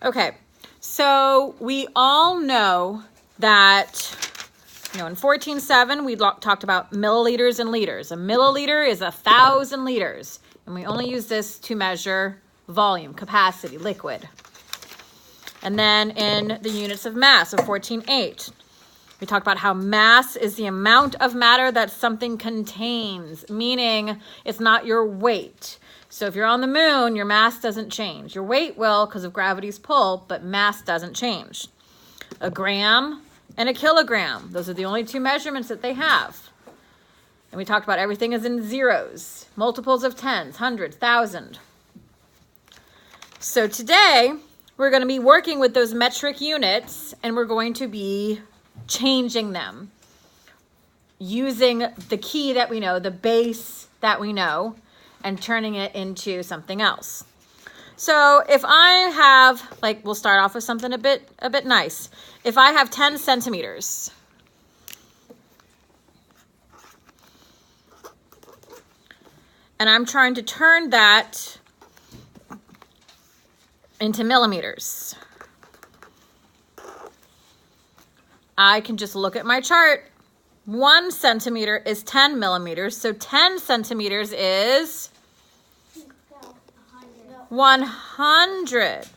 Okay, so we all know that, in 14.7, we talked about milliliters and liters. A milliliter is 1,000 liters, and we only use this to measure volume, capacity, liquid. And then in the units of mass of 14.8, we talked about how mass is the amount of matter that something contains, meaning it's not your weight. So if you're on the moon, your mass doesn't change. Your weight will because of gravity's pull, but mass doesn't change. A gram and a kilogram. Those are the only two measurements that they have. And we talked about everything is in zeros, multiples of tens, hundreds, thousand. So today we're going to be working with those metric units, and we're going to be changing them using the key that we know, the base that we know, and turning it into something else. So if I have, we'll start off with something a bit nice. If I have 10 centimeters, and I'm trying to turn that into millimeters, I can just look at my chart. 1 centimeter is 10 millimeters, so 10 centimeters is 100.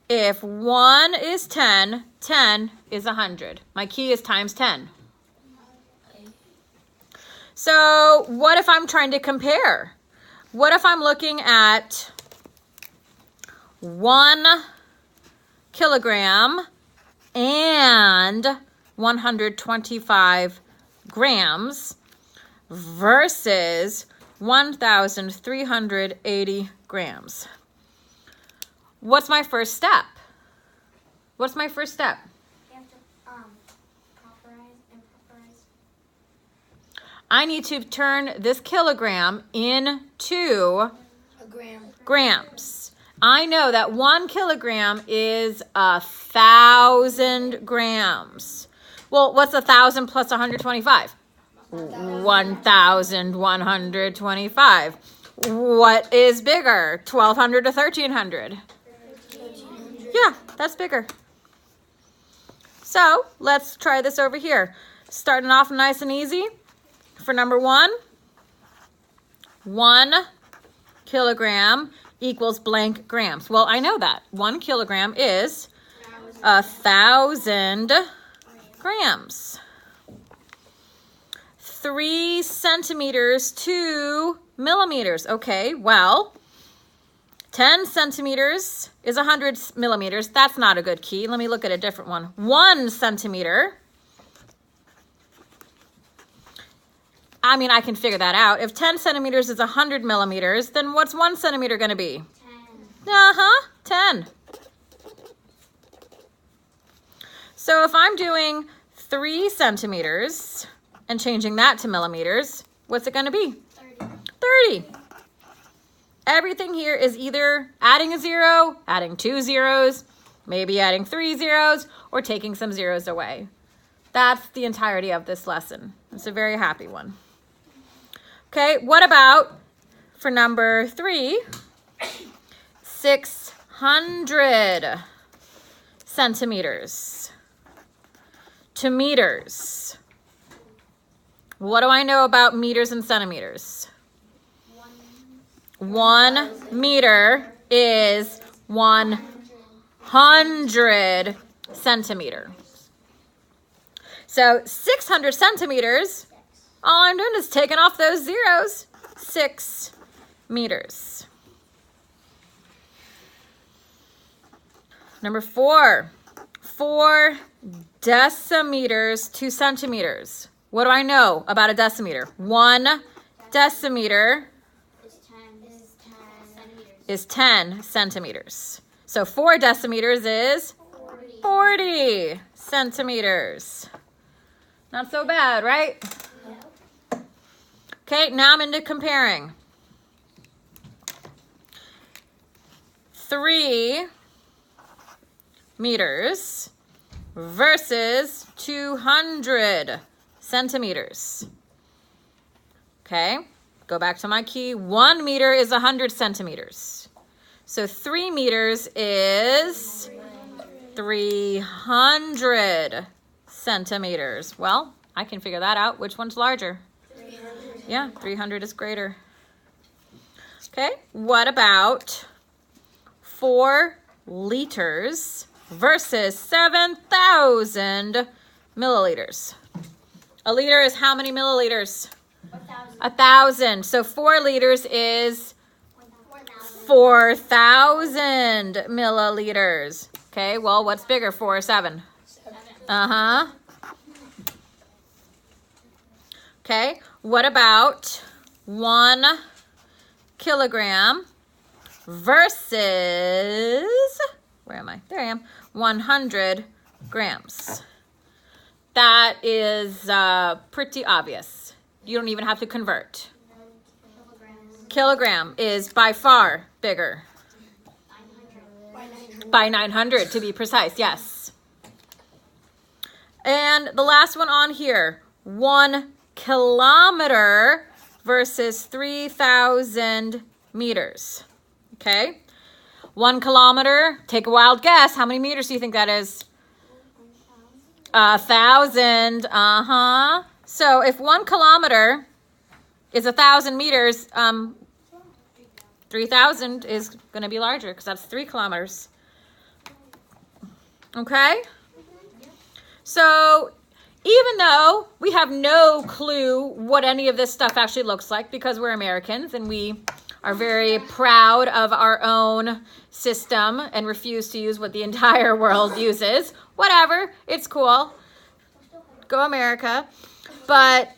If 1 is 10, 10 is 100. My key is times 10. So what if I'm trying to compare? What if I'm looking at 1 kilogram and 125 grams versus 1,380 grams? What's my first step? What's my first step? You have to pauperize and pauperize. I need to turn this kilogram into A gram. grams. I know that 1 kilogram is 1,000 grams. Well, what's 1,000 plus 125? 1,125. What is bigger, 1,200 or 1,300? 1,300. Yeah, that's bigger. So let's try this over here. Starting off nice and easy. For number 1, 1 kilogram equals blank grams. Well, I know that. 1 kilogram is 1,000 grams. 3 centimeters to millimeters. Okay, well, 10 centimeters is 100 millimeters. That's not a good key. Let me look at a different one. 1 centimeter. I mean, I can figure that out. If 10 centimeters is 100 millimeters, then what's 1 centimeter going to be? 10. 10. So if I'm doing 3 centimeters and changing that to millimeters, what's it going to be? 30. Everything here is either adding a 0, adding 2 zeros, maybe adding 3 zeros, or taking some zeros away. That's the entirety of this lesson. It's a very happy one. Okay, what about for number 3, 600 centimeters to meters? What do I know about meters and centimeters? 1 meter is 100 centimeters. So 600 centimeters, all I'm doing is taking off those zeros. 6 meters. Number 4, 4 decimeters to centimeters. What do I know about a decimeter? 1 decimeter is 10 centimeters. So 4 decimeters is 40 centimeters. Not so bad, right? Okay, now I'm into comparing. 3 meters versus 200 centimeters. Okay, go back to my key. 1 meter is 100 centimeters. So 3 meters is 300 centimeters. Well, I can figure that out. Which one's larger? 300. Yeah, 300 is greater. Okay, what about 4 liters versus 7,000 milliliters? A liter is how many milliliters? 1,000. 1,000. So 4 liters is 4,000 milliliters. Okay, well, what's bigger, 4 or 7? 7. Uh-huh. Okay, what about 1 kilogram versus, where am I? There I am, 100 grams. That is pretty obvious. You don't even have to convert. Kilogram is by far bigger. 900. By 900 to be precise, yes. And the last one on here, 1 kilometer versus 3,000 meters. Okay? 1 kilometer, take a wild guess. How many meters do you think that is? 1,000. Uh-huh. So if 1 kilometer is 1,000 meters, 3,000 is going to be larger because that's 3 kilometers. Okay? So even though we have no clue what any of this stuff actually looks like because we're Americans and we are very proud of our own system and refuse to use what the entire world uses, whatever, it's cool. Go America. But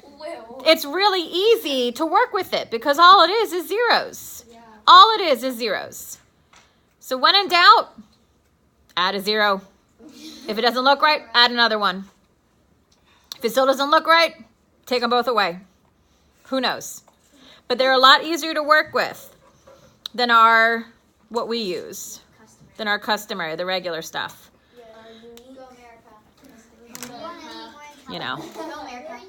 it's really easy to work with it because all it is zeros. All it is zeros. So when in doubt, add a 0. If it doesn't look right, add another one. If it still doesn't look right, take them both away. Who knows? But they're a lot easier to work with than what we use, than our customary, the regular stuff. Go America. You know. Go America.